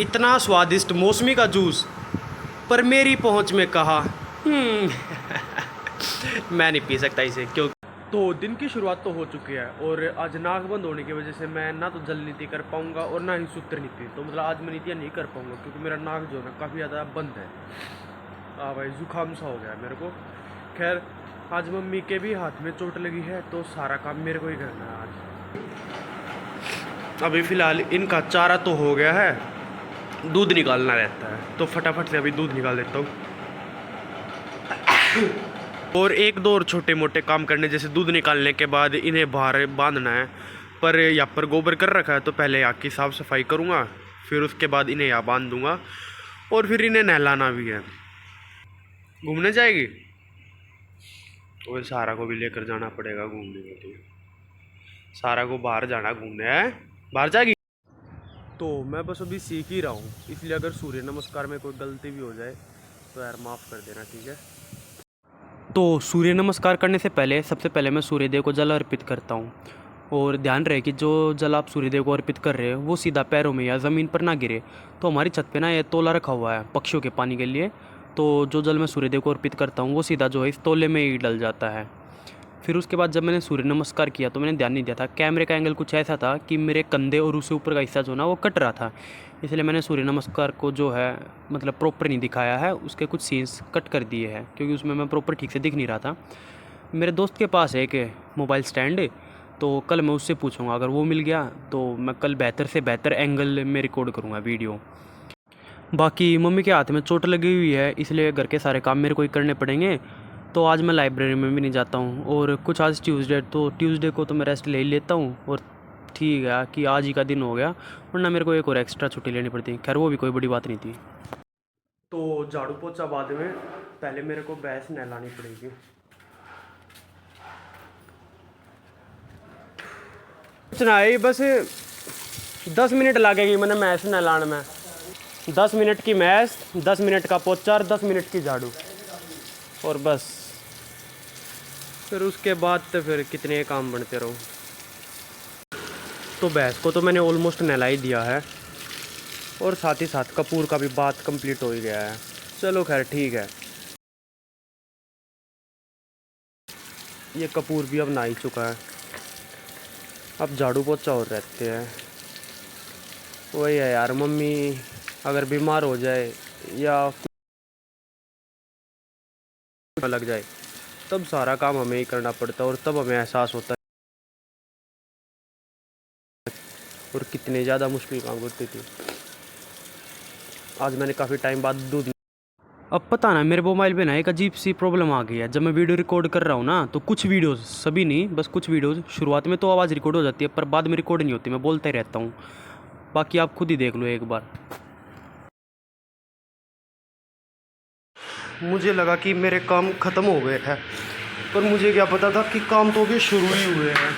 इतना स्वादिष्ट मौसमी का जूस, पर मेरी पहुंच में कहा मैं नहीं पी सकता इसे क्यों। तो दिन की शुरुआत तो हो चुकी है और आज नाक बंद होने की वजह से मैं ना तो जल नीति कर पाऊंगा और ना ही सूत्र नीति। तो मतलब आज मैं नीतियाँ नहीं कर पाऊंगा क्योंकि मेरा नाक जो है ना काफ़ी ज़्यादा बंद है। भाई जुकाम सा हो गया मेरे को। खैर आज मम्मी के भी हाथ में चोट लगी है तो सारा काम मेरे को ही करना है आज। अभी फ़िलहाल इनका चारा तो हो गया है, दूध निकालना रहता है तो फटाफट से अभी दूध निकाल देता हूँ। और एक दो और छोटे मोटे काम करने, जैसे दूध निकालने के बाद इन्हें बाहर बांधना है। पर यहाँ पर गोबर कर रखा है तो पहले यहाँ की साफ़ सफाई करूँगा, फिर उसके बाद इन्हें यहाँ बांध दूँगा और फिर इन्हें नहलाना भी है। घूमने जाएगी तो सारा को भी लेकर जाना पड़ेगा घूमने के लिए। सारा को बाहर जाना घूमने है, बाहर जाएगी। तो मैं बस अभी सीख ही रहा हूँ, इसलिए अगर सूर्य नमस्कार में कोई गलती भी हो जाए तो यार माफ़ कर देना, ठीक है। तो सूर्य नमस्कार करने से पहले सबसे पहले मैं सूर्यदेव को जल अर्पित करता हूँ। और ध्यान रहे कि जो जल आप सूर्यदेव को अर्पित कर रहे हो वो सीधा पैरों में या ज़मीन पर ना गिरे। तो हमारी छत पे ना ये तोला रखा हुआ है पक्षियों के पानी के लिए, तो जो जल मैं सूर्यदेव को अर्पित करता हूँ वो सीधा जो है इस तोले में ही डल जाता है। फिर उसके बाद जब मैंने सूर्य नमस्कार किया तो मैंने ध्यान नहीं दिया था, कैमरे का एंगल कुछ ऐसा था कि मेरे कंधे और उससे ऊपर का हिस्सा जो ना वो कट रहा था, इसलिए मैंने सूर्य नमस्कार को जो है मतलब प्रॉपर नहीं दिखाया है, उसके कुछ सीन्स कट कर दिए हैं क्योंकि उसमें मैं प्रॉपर ठीक से दिख नहीं रहा था। मेरे दोस्त के पास है एक मोबाइल स्टैंड, तो कल मैं उससे पूछूंगा, अगर वो मिल गया तो मैं कल बेहतर से बेहतर एंगल में रिकॉर्ड करूँगा वीडियो। बाकी मम्मी के हाथ में चोट लगी हुई है इसलिए घर के सारे काम मेरे को ही करने पड़ेंगे। तो आज मैं लाइब्रेरी में भी नहीं जाता हूँ और कुछ आज ट्यूसडे, तो ट्यूसडे को तो मैं रेस्ट ले ही लेता हूँ और ठीक है कि आज ही का दिन हो गया, वरना मेरे को एक और एक्स्ट्रा छुट्टी लेनी पड़ती। खैर वो भी कोई बड़ी बात नहीं थी। तो झाड़ू पोछा बाद में, पहले मेरे को भैंस नहलानी पड़ेगी। कुछ ना ही बस 10 मिनट लगेगी मैंने भैंस नहलाने में। 10 मिनट की भैंस, 10 मिनट का पोछा और 10 मिनट की झाड़ू, और बस फिर उसके बाद तो फिर कितने काम बनते रहो। तो भैंस को तो मैंने ऑलमोस्ट नहला ही दिया है और साथ ही साथ कपूर का भी बात कंप्लीट हो ही गया है। चलो खैर ठीक है, ये कपूर भी अब नहा ही चुका है, अब झाड़ू पोछा और रहते हैं। वही है यार, मम्मी अगर बीमार हो जाए या लग जाए तब सारा काम हमें ही करना पड़ता है और तब हमें एहसास होता है और कितने ज़्यादा मुश्किल काम करती थी। आज मैंने काफ़ी टाइम बाद दूध, अब पता ना मेरे मोबाइल पे ना एक अजीब सी प्रॉब्लम आ गई है। जब मैं वीडियो रिकॉर्ड कर रहा हूँ ना तो कुछ वीडियोस, सभी नहीं बस कुछ वीडियोस, शुरुआत में तो आवाज़ रिकॉर्ड हो जाती है पर बाद में रिकॉर्ड नहीं होती, मैं बोलता ही रहता हूँ। बाकी आप खुद ही देख लो एक बार। मुझे लगा कि मेरे काम ख़त्म हो गए हैं पर मुझे क्या पता था कि काम तो अभी शुरू ही हुए हैं।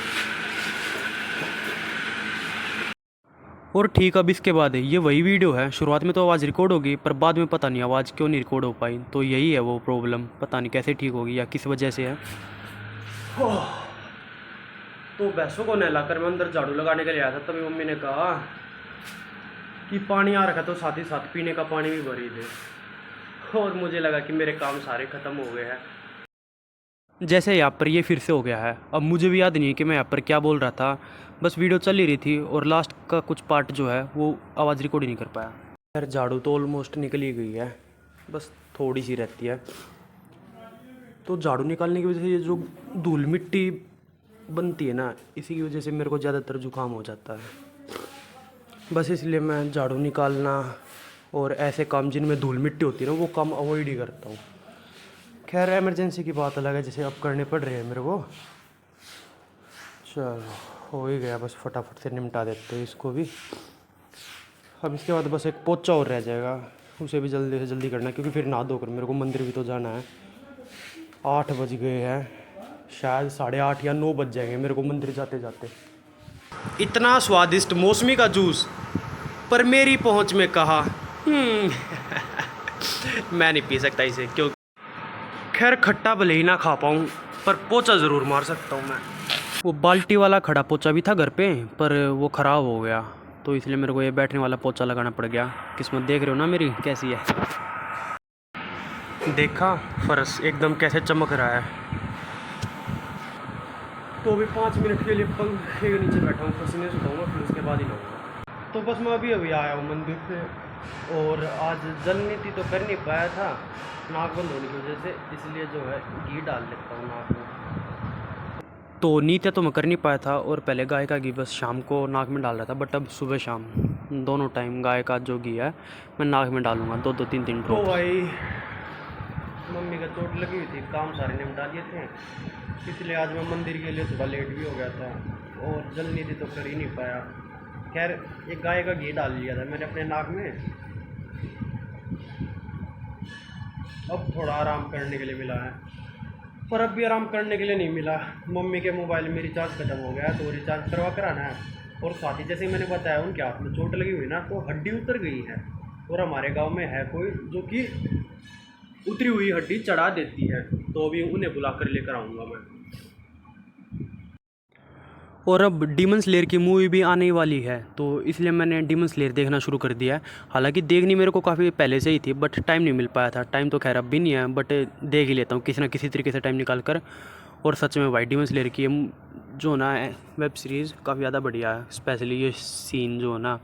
और ठीक अब इसके बाद ये वही वीडियो है, शुरुआत में तो आवाज़ रिकॉर्ड होगी पर बाद में पता नहीं आवाज़ क्यों नहीं रिकॉर्ड हो पाई। तो यही है वो प्रॉब्लम, पता नहीं कैसे ठीक होगी या किस वजह से है। तो भैंसों को नहलाकर मैं अंदर झाड़ू लगाने के लिए आया था, तभी मम्मी ने कहा कि पानी आ रखा तो साथ ही साथ पीने का पानी भी भरी दे। और मुझे लगा कि मेरे काम सारे ख़त्म हो गए हैं। जैसे यहाँ पर ये फिर से हो गया है, अब मुझे भी याद नहीं है कि मैं यहाँ पर क्या बोल रहा था, बस वीडियो चल ही रही थी और लास्ट का कुछ पार्ट जो है वो आवाज़ रिकॉर्ड ही नहीं कर पाया। यार झाड़ू तो ऑलमोस्ट निकल ही गई है, बस थोड़ी सी रहती है। तो झाड़ू निकालने की वजह से ये जो धूल मिट्टी बनती है ना, इसी की वजह से मेरे को ज़्यादातर जुकाम हो जाता है। बस इसलिए मैं झाड़ू निकालना और ऐसे काम जिनमें धूल मिट्टी होती है ना वो काम अवॉइड ही करता हूँ। खैर इमरजेंसी की बात अलग है, जैसे अब करने पड़ रहे हैं मेरे को। चलो हो ही गया, बस फटाफट से निपटा देते हैं इसको भी। अब इसके बाद बस एक पोछा और रह जाएगा, उसे भी जल्दी से जल्दी करना है क्योंकि फिर नहा धोकर मेरे को मंदिर भी तो जाना है। 8 बज गए हैं, शायद 8:30 या 9 बज जाएंगे मेरे को मंदिर जाते जाते। इतना स्वादिष्ट मौसमी का जूस, पर मेरी पहुंच में कहा मैं नहीं पी सकता इसे क्यों। खैर खट्टा भले ही ना खा पाऊँ पर पोछा ज़रूर मार सकता हूँ मैं। वो बाल्टी वाला खड़ा पोछा भी था घर पे पर वो ख़राब हो गया, तो इसलिए मेरे को ये बैठने वाला पोछा लगाना पड़ गया। किस्मत देख रहे हो ना मेरी कैसी है। देखा फर्श एकदम कैसे चमक रहा है। तो अभी 5 मिनट के लिए पंखे के नीचे बैठा हूँ, पसीने से धोऊंगा, फिर उसके बाद ही नहाऊंगा। तो बस मैं अभी आया हूँ मंदिर से, और आज जल नीति तो कर नहीं पाया था नाक बंद होने की वजह से, इसलिए जो है घी डाल लेता हूँ नाक में। तो नीत्य तो मैं कर नहीं पाया था, और पहले गाय का घी बस शाम को नाक में डाल रहा था, बट अब सुबह शाम दोनों टाइम गाय का जो घी है मैं नाक में डालूंगा, 2-3 तो ड्रॉप। भाई मम्मी का चोट लगी हुई थी, काम सारे निपटा लिए थे, इसलिए आज मैं मंदिर के लिए सुबह लेट भी हो गया था, और जल नीति तो कर ही नहीं पाया। खैर एक गाय का घी डाल लिया था मैंने अपने नाक में। अब थोड़ा आराम करने के लिए मिला है, पर अब भी आराम करने के लिए नहीं मिला। मम्मी के मोबाइल में रिचार्ज खत्म हो गया, तो रिचार्ज करवा कर आना है। और साथ ही जैसे मैंने बताया उनके हाथ में चोट लगी हुई ना, तो हड्डी उतर गई है, और हमारे गांव में है कोई जो कि उतरी हुई हड्डी चढ़ा देती है, तो अभी उन्हें बुला कर लेकर आऊँगा मैं। और अब डीमन स्लेयर की मूवी भी आने वाली है, तो इसलिए मैंने डीमन स्लेयर देखना शुरू कर दिया है। हालांकि देखनी मेरे को काफ़ी पहले से ही थी, बट टाइम नहीं मिल पाया था। टाइम तो खैर अब भी नहीं है, बट देख ही लेता हूँ किसी ना किसी तरीके से टाइम निकाल कर। और सच में भाई डीमन स्लेयर की जो ना वेब सीरीज़ काफ़ी ज़्यादा बढ़िया है, स्पेशली ये सीन जो ना,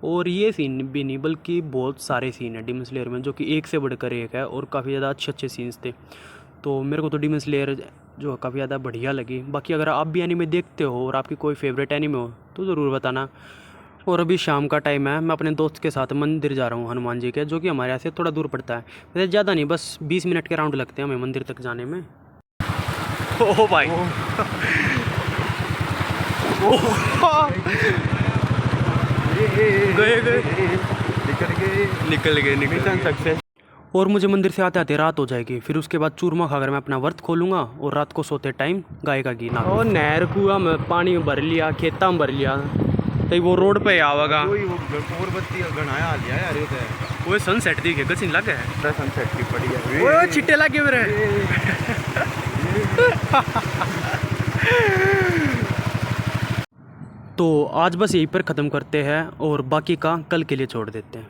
और ये सीन भी नहीं बल्कि बहुत सारे सीन हैं डीमन स्लेयर में, जो कि एक से बढ़कर एक है, और काफ़ी ज़्यादा अच्छे सीन्स थे। तो मेरे को तो डीमन स्लेयर जो काफ़ी ज़्यादा बढ़िया लगी। बाकी अगर आप भी एनीमे देखते हो और आपकी कोई फेवरेट एनीमे हो तो ज़रूर बताना। और अभी शाम का टाइम है, मैं अपने दोस्त के साथ मंदिर जा रहा हूँ हनुमान जी के, जो कि हमारे यहाँ से थोड़ा दूर पड़ता है। वैसे ज़्यादा नहीं, बस 20 मिनट के राउंड लगते हैं हमें मंदिर तक जाने में। ओ भाई गए निकल गए सक्सेस। और मुझे मंदिर से आते आते रात हो जाएगी, फिर उसके बाद चूरमा खाकर मैं अपना व्रत खोलूँगा, और रात को सोते टाइम गाय का घी ना। और नहर कुआ में पानी भर लिया, खेता में भर लिया, तो वो रोड पे आवेगा। मोमबत्ती गणाया आ लिया यार, ये तो वो सनसेट दिखे कुछ नहीं लगे है, सनसेट की पड़ी है। वो छिट्टे लगे मेरे। तो आज बस यहीं पर ख़त्म करते हैं, और बाकी का कल के लिए छोड़ देते हैं।